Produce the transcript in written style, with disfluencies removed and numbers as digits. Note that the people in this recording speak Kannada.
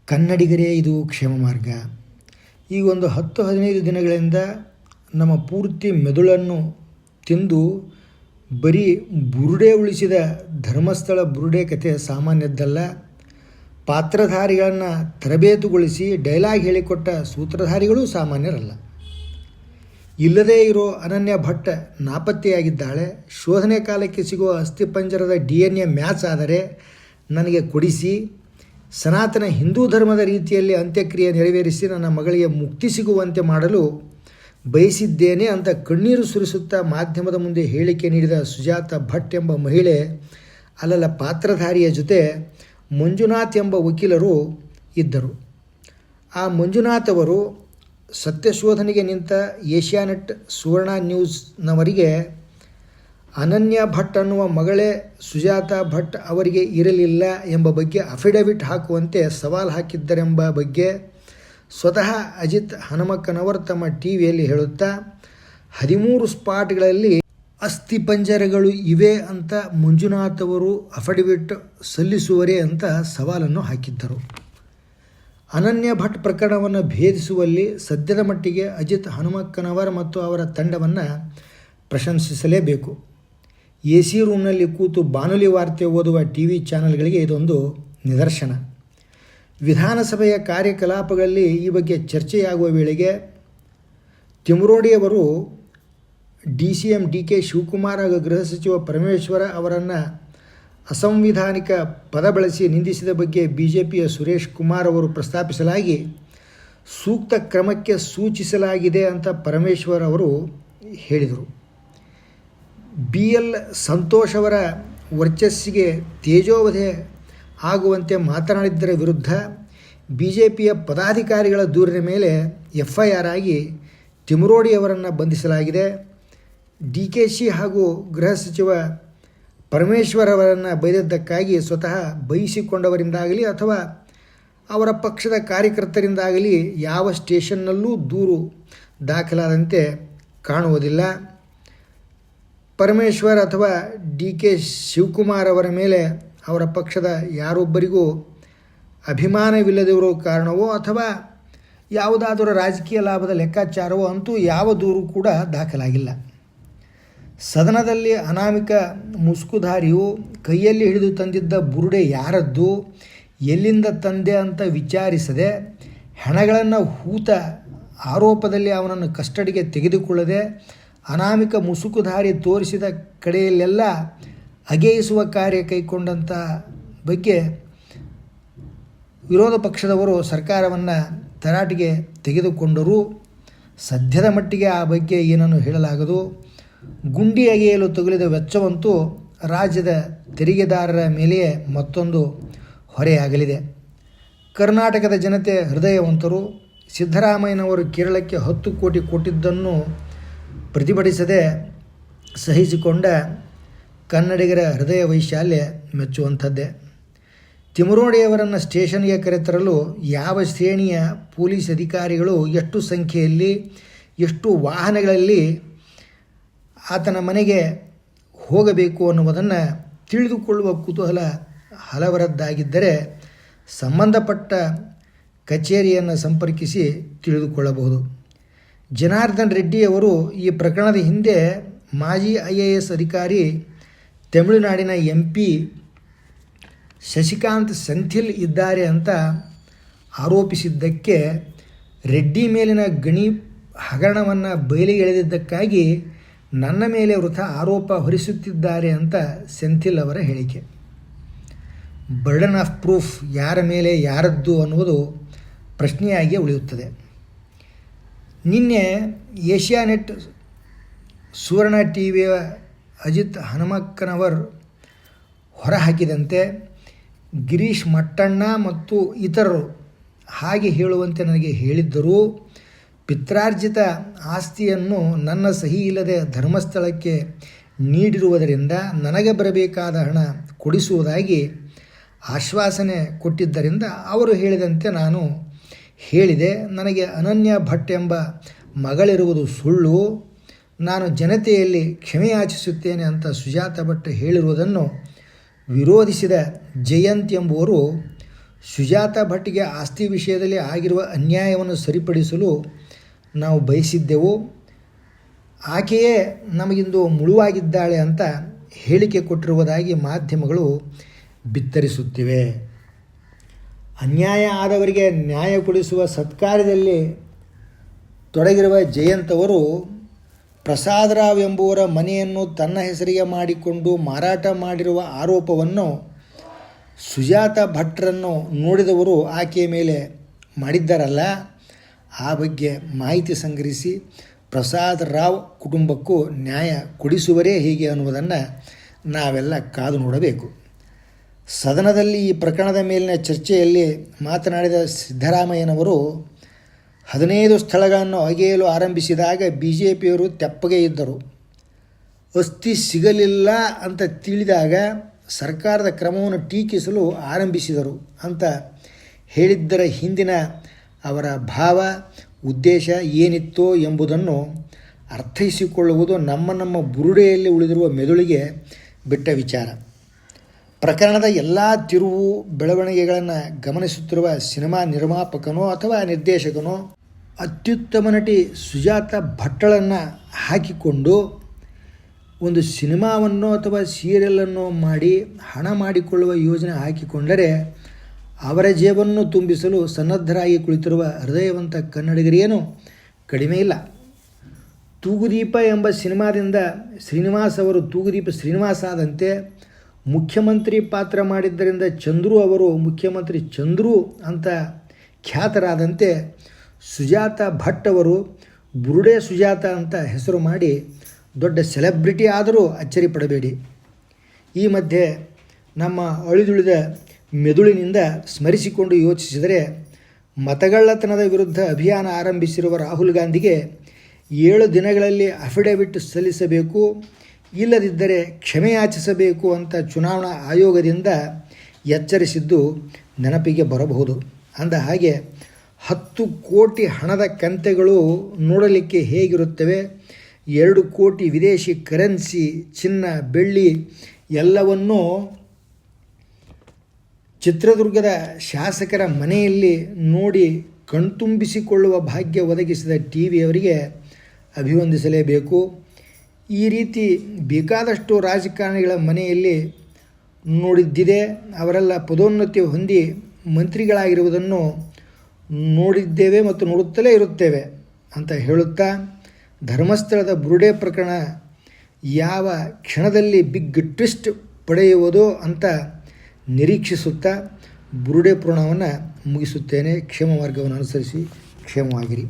ಕನ್ನಡಿಗರೇ ಇದು ಕ್ಷೇಮ ಮಾರ್ಗ. ಈ ಒಂದು 10-15 ದಿನಗಳಿಂದ ನಮ್ಮ ಪೂರ್ತಿ ಮೆದುಳನ್ನು ತಿಂದು ಬರೀ ಬುರುಡೆ ಉಳಿಸಿದ ಧರ್ಮಸ್ಥಳ ಬುರುಡೆ ಕಥೆ ಸಾಮಾನ್ಯದ್ದಲ್ಲ. ಪಾತ್ರಧಾರಿಗಳನ್ನು ತರಬೇತುಗೊಳಿಸಿ ಡೈಲಾಗ್ ಹೇಳಿಕೊಟ್ಟ ಸೂತ್ರಧಾರಿಗಳೂ ಸಾಮಾನ್ಯರಲ್ಲ. ಇಲ್ಲದೇ ಇರೋ ಅನನ್ಯ ಭಟ್ ನಾಪತ್ತೆಯಾಗಿದ್ದಾಳೆ. ಶೋಧನೆ ಕಾಲಕ್ಕೆ ಸಿಗುವ ಅಸ್ಥಿಪಂಜರದ DNA ಮ್ಯಾಚ್ ಆದರೆ ನನಗೆ ಕೊಡಿಸಿ, ಸನಾತನ ಹಿಂದೂ ಧರ್ಮದ ರೀತಿಯಲ್ಲಿ ಅಂತ್ಯಕ್ರಿಯೆ ನೆರವೇರಿಸಿ ನನ್ನ ಮಗಳಿಗೆ ಮುಕ್ತಿ ಸಿಗುವಂತೆ ಮಾಡಲು ಬಯಸಿದ್ದೇನೆ ಅಂತ ಕಣ್ಣೀರು ಸುರಿಸುತ್ತಾ ಮಾಧ್ಯಮದ ಮುಂದೆ ಹೇಳಿಕೆ ನೀಡಿದ ಸುಜಾತ ಭಟ್ ಎಂಬ ಮಹಿಳೆ, ಅಲ್ಲಲ್ಲ ಪಾತ್ರಧಾರಿಯ ಜೊತೆ ಮಂಜುನಾಥ್ ಎಂಬ ವಕೀಲರು ಇದ್ದರು. ಆ ಮಂಜುನಾಥ್ ಅವರು ಸತ್ಯಶೋಧನೆಗೆ ನಿಂತ ಏಷ್ಯಾನೆಟ್ ಸುವರ್ಣ ನ್ಯೂಸ್ನವರಿಗೆ ಅನನ್ಯ ಭಟ್ ಅನ್ನುವ ಮಗಳೇ ಸುಜಾತ ಭಟ್ ಅವರಿಗೆ ಇರಲಿಲ್ಲ ಎಂಬ ಬಗ್ಗೆ ಅಫಿಡವಿಟ್ ಹಾಕುವಂತೆ ಸವಾಲು ಹಾಕಿದ್ದರೆಂಬ ಬಗ್ಗೆ ಸ್ವತಃ ಅಜಿತ್ ಹನುಮಕ್ಕನವರು ತಮ್ಮ ಟಿವಿಯಲ್ಲಿ ಹೇಳುತ್ತಾ 13 ಸ್ಪಾಟ್ಗಳಲ್ಲಿ ಅಸ್ಥಿಪಂಜರಗಳು ಇವೆ ಅಂತ ಮಂಜುನಾಥ್ ಅವರು ಅಫಿಡವಿಟ್ ಸಲ್ಲಿಸುವರೇ ಅಂತ ಸವಾಲನ್ನು ಹಾಕಿದ್ದರು. ಅನನ್ಯ ಭಟ್ ಪ್ರಕರಣವನ್ನು ಭೇದಿಸುವಲ್ಲಿ ಸದ್ಯದ ಮಟ್ಟಿಗೆ ಅಜಿತ್ ಹನುಮಕ್ಕನವರ್ ಮತ್ತು ಅವರ ತಂಡವನ್ನು ಪ್ರಶಂಸಿಸಲೇಬೇಕು. AC ರೂಮ್ನಲ್ಲಿ ಕೂತು ಬಾನುಲಿ ವಾರ್ತೆ ಓದುವ TV ಚಾನೆಲ್ಗಳಿಗೆ ಇದೊಂದು ನಿದರ್ಶನ. ವಿಧಾನಸಭೆಯ ಕಾರ್ಯಕಲಾಪಗಳಲ್ಲಿ ಈ ಬಗ್ಗೆ ಚರ್ಚೆಯಾಗುವ ವೇಳೆಗೆ ತಿಮರೋಡಿಯವರು DCM DK ಶಿವಕುಮಾರ್ ಹಾಗೂ ಗೃಹ ಸಚಿವ ಪರಮೇಶ್ವರ ಅವರನ್ನು ಅಸಂವಿಧಾನಿಕ ಪದ ಬಳಸಿ ನಿಂದಿಸಿದ ಬಗ್ಗೆ BJPಯ ಸುರೇಶ್ ಕುಮಾರ್ ಅವರು ಪ್ರಸ್ತಾಪಿಸಲಾಗಿ ಸೂಕ್ತ ಕ್ರಮಕ್ಕೆ ಸೂಚಿಸಲಾಗಿದೆ ಅಂತ ಪರಮೇಶ್ವರ್ ಅವರು ಹೇಳಿದರು. BL ಸಂತೋಷ್ ಅವರ ವರ್ಚಸ್ಸಿಗೆ ತೇಜೋವಧೆ ಆಗುವಂತೆ ಮಾತನಾಡಿದ್ದರ ವಿರುದ್ಧ BJPಯ ಪದಾಧಿಕಾರಿಗಳ ದೂರಿನ ಮೇಲೆ FIR ಆಗಿ ತಿಮರೋಡಿಯವರನ್ನು ಬಂಧಿಸಲಾಗಿದೆ. DKಶಿ ಹಾಗೂ ಗೃಹ ಸಚಿವ ಪರಮೇಶ್ವರ್ ಅವರನ್ನು ಬೈದದ್ದಕ್ಕಾಗಿ ಸ್ವತಃ ಬಯಸಿಕೊಂಡವರಿಂದಾಗಲಿ ಅಥವಾ ಅವರ ಪಕ್ಷದ ಕಾರ್ಯಕರ್ತರಿಂದಾಗಲಿ ಯಾವ ಸ್ಟೇಷನ್ನಲ್ಲೂ ದೂರು ದಾಖಲಾದಂತೆ ಕಾಣುವುದಿಲ್ಲ. ಪರಮೇಶ್ವರ್ ಅಥವಾ DK ಶಿವಕುಮಾರ್ ಅವರ ಮೇಲೆ ಅವರ ಪಕ್ಷದ ಯಾರೊಬ್ಬರಿಗೂ ಅಭಿಮಾನವಿಲ್ಲದಿರೋ ಕಾರಣವೋ ಅಥವಾ ಯಾವುದಾದರೂ ರಾಜಕೀಯ ಲಾಭದ ಲೆಕ್ಕಾಚಾರವೋ ಅಂತೂ ಯಾವ ದೂರು ಕೂಡ ದಾಖಲಾಗಿಲ್ಲ. ಸದನದಲ್ಲಿ ಅನಾಮಿಕ ಮುಸುಕುಧಾರಿಯು ಕೈಯಲ್ಲಿ ಹಿಡಿದು ತಂದಿದ್ದ ಬುರುಡೆ ಯಾರದ್ದು, ಎಲ್ಲಿಂದ ತಂದೆ ಅಂತ ವಿಚಾರಿಸದೆ, ಹೆಣಗಳನ್ನು ಹೂತ ಆರೋಪದಲ್ಲಿ ಅವನನ್ನು ಕಸ್ಟಡಿಗೆ ತೆಗೆದುಕೊಳ್ಳದೆ, ಅನಾಮಿಕ ಮುಸುಕುಧಾರಿ ತೋರಿಸಿದ ಕಡೆಯಲ್ಲೆಲ್ಲ ಅಗೆಯಿಸುವ ಕಾರ್ಯ ಕೈಗೊಂಡಂಥ ಬಗ್ಗೆ ವಿರೋಧ ಪಕ್ಷದವರು ಸರ್ಕಾರವನ್ನು ತರಾಟೆಗೆ ತೆಗೆದುಕೊಂಡರೂ ಸದ್ಯದ ಮಟ್ಟಿಗೆ ಆ ಬಗ್ಗೆ ಏನನ್ನು ಹೇಳಲಾಗದು. ಗುಂಡಿ ಅಗೆಯಲು ತಗುಲಿದ ವೆಚ್ಚವಂತೂ ರಾಜ್ಯದ ತೆರಿಗೆದಾರರ ಮೇಲೆಯೇ ಮತ್ತೊಂದು ಹೊರೆಯಾಗಲಿದೆ. ಕರ್ನಾಟಕದ ಜನತೆ ಹೃದಯವಂತರು. ಸಿದ್ದರಾಮಯ್ಯನವರು ಕೇರಳಕ್ಕೆ 10 ಕೋಟಿ ಕೊಟ್ಟಿದ್ದನ್ನು ಪ್ರತಿಭಟಿಸದೆ ಸಹಿಸಿಕೊಂಡ ಕನ್ನಡಿಗರ ಹೃದಯ ವೈಶಾಲ್ಯ ಮೆಚ್ಚುವಂಥದ್ದೇ. ತಿಮರೋಡಿಯವರನ್ನು ಸ್ಟೇಷನ್ಗೆ ಕರೆತರಲು ಯಾವ ಶ್ರೇಣಿಯ ಪೊಲೀಸ್ ಅಧಿಕಾರಿಗಳು, ಎಷ್ಟು ಸಂಖ್ಯೆಯಲ್ಲಿ, ಎಷ್ಟು ವಾಹನಗಳಲ್ಲಿ ಆತನ ಮನೆಗೆ ಹೋಗಬೇಕು ಅನ್ನುವುದನ್ನು ತಿಳಿದುಕೊಳ್ಳುವ ಕುತೂಹಲ ಹಲವರದ್ದಾಗಿದ್ದರೆ ಸಂಬಂಧಪಟ್ಟ ಕಚೇರಿಯನ್ನು ಸಂಪರ್ಕಿಸಿ ತಿಳಿದುಕೊಳ್ಳಬಹುದು. ಜನಾರ್ದನ್ ರೆಡ್ಡಿಯವರು ಈ ಪ್ರಕರಣದ ಹಿಂದೆ ಮಾಜಿ IAS ಅಧಿಕಾರಿ ತಮಿಳುನಾಡಿನ MP ಶಶಿಕಾಂತ್ ಸೆಂಥಿಲ್ ಇದ್ದಾರೆ ಅಂತ ಆರೋಪಿಸಿದ್ದಕ್ಕೆ ರೆಡ್ಡಿ ಮೇಲಿನ ಗಣಿ ಹಗರಣವನ್ನು ಬಯಲಿಗೆ ಎಳೆದಿದ್ದಕ್ಕಾಗಿ ನನ್ನ ಮೇಲೆ ವೃಥ ಆರೋಪ ಹೊರಿಸುತ್ತಿದ್ದಾರೆ ಅಂತ ಸೆಂಥಿಲ್ ಅವರ ಹೇಳಿಕೆ. ಬರ್ಡನ್ ಆಫ್ ಪ್ರೂಫ್ ಯಾರ ಮೇಲೆ ಯಾರದ್ದು ಅನ್ನುವುದು ಪ್ರಶ್ನೆಯಾಗಿಯೇ ಉಳಿಯುತ್ತದೆ. ನಿನ್ನೆ ಏಷ್ಯಾನೆಟ್ ಸುವರ್ಣ TVಯ ಅಜಿತ್ ಹನುಮಕ್ಕನವರ್ ಹೊರಹಾಕಿದಂತೆ ಗಿರೀಶ್ ಮಟ್ಟಣ್ಣ ಮತ್ತು ಇತರರು ಹಾಗೆ ಹೇಳುವಂತೆ ನನಗೆ ಹೇಳಿದ್ದರೂ ಪಿತ್ರಾರ್ಜಿತ ಆಸ್ತಿಯನ್ನು ನನ್ನ ಸಹಿ ಇಲ್ಲದೆ ಧರ್ಮಸ್ಥಳಕ್ಕೆ ನೀಡಿರುವುದರಿಂದ ನನಗೆ ಬರಬೇಕಾದ ಹಣ ಕೊಡಿಸುವುದಾಗಿ ಆಶ್ವಾಸನೆ ಕೊಟ್ಟಿದ್ದರಿಂದ ಅವರು ಹೇಳಿದಂತೆ ನಾನು ಹೇಳಿದೆ. ನನಗೆ ಅನನ್ಯ ಭಟ್ ಎಂಬ ಮಗಳಿರುವುದು ಸುಳ್ಳು. ನಾನು ಜನತೆಯಲ್ಲಿ ಕ್ಷಮೆಯಾಚಿಸುತ್ತೇನೆ ಅಂತ ಸುಜಾತ ಭಟ್ ಹೇಳಿರುವುದನ್ನು ವಿರೋಧಿಸಿದ ಜಯಂತ್ ಎಂಬುವರು ಸುಜಾತ ಭಟ್ಗೆ ಆಸ್ತಿ ವಿಷಯದಲ್ಲಿ ಆಗಿರುವ ಅನ್ಯಾಯವನ್ನು ಸರಿಪಡಿಸಲು ನಾವು ಬಯಸಿದ್ದೆವು. ಆಕೆಯೇ ನಮಗಿಂದು ಮುಳುವಾಗಿದ್ದಾಳೆ ಅಂತ ಹೇಳಿಕೆ ಕೊಟ್ಟಿರುವುದಾಗಿ ಮಾಧ್ಯಮಗಳು ಬಿತ್ತರಿಸುತ್ತಿವೆ. ಅನ್ಯಾಯ ಆದವರಿಗೆ ನ್ಯಾಯ ಕೊಡಿಸುವ ಸತ್ಕಾರ್ಯದಲ್ಲಿ ತೊಡಗಿರುವ ಜಯಂತ್ ಅವರು ಪ್ರಸಾದರಾವ್ ಎಂಬುವರ ಮನೆಯನ್ನು ತನ್ನ ಹೆಸರಿಗೆ ಮಾಡಿಕೊಂಡು ಮಾರಾಟ ಮಾಡಿರುವ ಆರೋಪವನ್ನು ಸುಜಾತ ಭಟ್ರನ್ನು ನೋಡಿದವರು ಆಕೆಯ ಮೇಲೆ ಮಾಡಿದ್ದಾರಲ್ಲ, ಆ ಬಗ್ಗೆ ಮಾಹಿತಿ ಸಂಗ್ರಹಿಸಿ ಪ್ರಸಾದರಾವ್ ಕುಟುಂಬಕ್ಕೂ ನ್ಯಾಯ ಕೊಡಿಸುವರೇ ಹೇಗೆ ಅನ್ನುವುದನ್ನು ನಾವೆಲ್ಲ ಕಾದು ನೋಡಬೇಕು. ಸದನದಲ್ಲಿ ಈ ಪ್ರಕರಣದ ಮೇಲಿನ ಚರ್ಚೆಯಲ್ಲಿ ಮಾತನಾಡಿದ ಸಿದ್ದರಾಮಯ್ಯನವರು 15 ಸ್ಥಳಗಳನ್ನು ಅಗೆಯಲು ಆರಂಭಿಸಿದಾಗ BJPಯವರು ತೆಪ್ಪಗೆ ಇದ್ದರು. ಅಸ್ಥಿ ಸಿಗಲಿಲ್ಲ ಅಂತ ತಿಳಿದಾಗ ಸರ್ಕಾರದ ಕ್ರಮವನ್ನು ಟೀಕಿಸಲು ಆರಂಭಿಸಿದರು ಅಂತ ಹೇಳಿದ್ದರ ಹಿಂದಿನ ಅವರ ಭಾವ ಉದ್ದೇಶ ಏನಿತ್ತೋ ಎಂಬುದನ್ನು ಅರ್ಥೈಸಿಕೊಳ್ಳುವುದು ನಮ್ಮ ಬುರುಡೆಯಲ್ಲಿ ಉಳಿದಿರುವ ಮೆದುಳಿಗೆ ಬಿಟ್ಟ ವಿಚಾರ. ಪ್ರಕರಣದ ಎಲ್ಲ ತಿರುವು ಬೆಳವಣಿಗೆಗಳನ್ನು ಗಮನಿಸುತ್ತಿರುವ ಸಿನಿಮಾ ನಿರ್ಮಾಪಕನೋ ಅಥವಾ ನಿರ್ದೇಶಕನೋ ಅತ್ಯುತ್ತಮ ನಟಿ ಸುಜಾತ ಭಟ್ಟಳನ್ನು ಹಾಕಿಕೊಂಡು ಒಂದು ಸಿನಿಮಾವನ್ನು ಅಥವಾ ಸೀರಿಯಲನ್ನು ಮಾಡಿ ಹಣ ಮಾಡಿಕೊಳ್ಳುವ ಯೋಜನೆ ಹಾಕಿಕೊಂಡರೆ ಅವರ ಜೇಬನ್ನು ತುಂಬಿಸಲು ಸನ್ನದ್ಧರಾಗಿ ಕುಳಿತಿರುವ ಹೃದಯವಂತ ಕನ್ನಡಿಗರೇನು ಕಡಿಮೆ ಇಲ್ಲ. ತೂಗುದೀಪ ಎಂಬ ಸಿನಿಮಾದಿಂದ ಶ್ರೀನಿವಾಸ್ ಅವರು ತೂಗುದೀಪ ಶ್ರೀನಿವಾಸ ಆದಂತೆ ಮುಖ್ಯಮಂತ್ರಿ ಪಾತ್ರ ಮಾಡಿದ್ದರಿಂದ ಚಂದ್ರು ಅವರು ಮುಖ್ಯಮಂತ್ರಿ ಚಂದ್ರು ಅಂತ ಖ್ಯಾತರಾದಂತೆ ಸುಜಾತ ಭಟ್ ಅವರು ಬುರುಡೆ ಸುಜಾತ ಅಂತ ಹೆಸರು ಮಾಡಿ ದೊಡ್ಡ ಸೆಲೆಬ್ರಿಟಿ ಆದರೂ ಅಚ್ಚರಿ ಪಡಬೇಡಿ. ಈ ಮಧ್ಯೆ ನಮ್ಮ ಅಳಿದುಳಿದ ಮೆದುಳಿನಿಂದ ಸ್ಮರಿಸಿಕೊಂಡು ಯೋಚಿಸಿದರೆ ಮತಗಳ್ಳತನದ ವಿರುದ್ಧ ಅಭಿಯಾನ ಆರಂಭಿಸಿರುವ ರಾಹುಲ್ ಗಾಂಧಿಗೆ 7 ದಿನಗಳಲ್ಲಿ ಅಫಿಡವಿಟ್ ಸಲ್ಲಿಸಬೇಕು, ಇಲ್ಲದಿದ್ದರೆ ಕ್ಷಮೆಯಾಚಿಸಬೇಕು ಅಂತ ಚುನಾವಣಾ ಆಯೋಗದಿಂದ ಎಚ್ಚರಿಸಿದ್ದು ನೆನಪಿಗೆ ಬರಬಹುದು. ಅಂದ ಹಾಗೆ 10 ಕೋಟಿ ಹಣದ ಕಂತೆಗಳು ನೋಡಲಿಕ್ಕೆ ಹೇಗಿರುತ್ತವೆ, 2 ಕೋಟಿ ವಿದೇಶಿ ಕರೆನ್ಸಿ, ಚಿನ್ನ, ಬೆಳ್ಳಿ ಎಲ್ಲವನ್ನೂ ಚಿತ್ರದುರ್ಗದ ಶಾಸಕರ ಮನೆಯಲ್ಲಿ ನೋಡಿ ಕಣ್ತುಂಬಿಸಿಕೊಳ್ಳುವ ಭಾಗ್ಯ ಒದಗಿಸಿದ TVಯವರಿಗೆ ಅಭಿವಂದಿಸಲೇಬೇಕು. ಈ ರೀತಿ ಬೇಕಾದಷ್ಟು ರಾಜಕಾರಣಿಗಳ ಮನೆಯಲ್ಲಿ ನೋಡಿದ್ದಿದೆ. ಅವರೆಲ್ಲ ಪದೋನ್ನತಿ ಹೊಂದಿ ಮಂತ್ರಿಗಳಾಗಿರುವುದನ್ನು ನೋಡಿದ್ದೇವೆ ಮತ್ತು ನೋಡುತ್ತಲೇ ಇರುತ್ತೇವೆ ಅಂತ ಹೇಳುತ್ತಾ ಧರ್ಮಸ್ಥಳದ ಬುರುಡೆ ಪ್ರಕರಣ ಯಾವ ಕ್ಷಣದಲ್ಲಿ ಬಿಗ್ ಟ್ವಿಸ್ಟ್ ಪಡೆಯುವುದೋ ಅಂತ ನಿರೀಕ್ಷಿಸುತ್ತಾ ಬುರುಡೆ ಪುರಾಣವನ್ನು ಮುಗಿಸುತ್ತೇನೆ. ಕ್ಷೇಮ ಮಾರ್ಗವನ್ನು ಅನುಸರಿಸಿ ಕ್ಷೇಮವಾಗಿರಿ.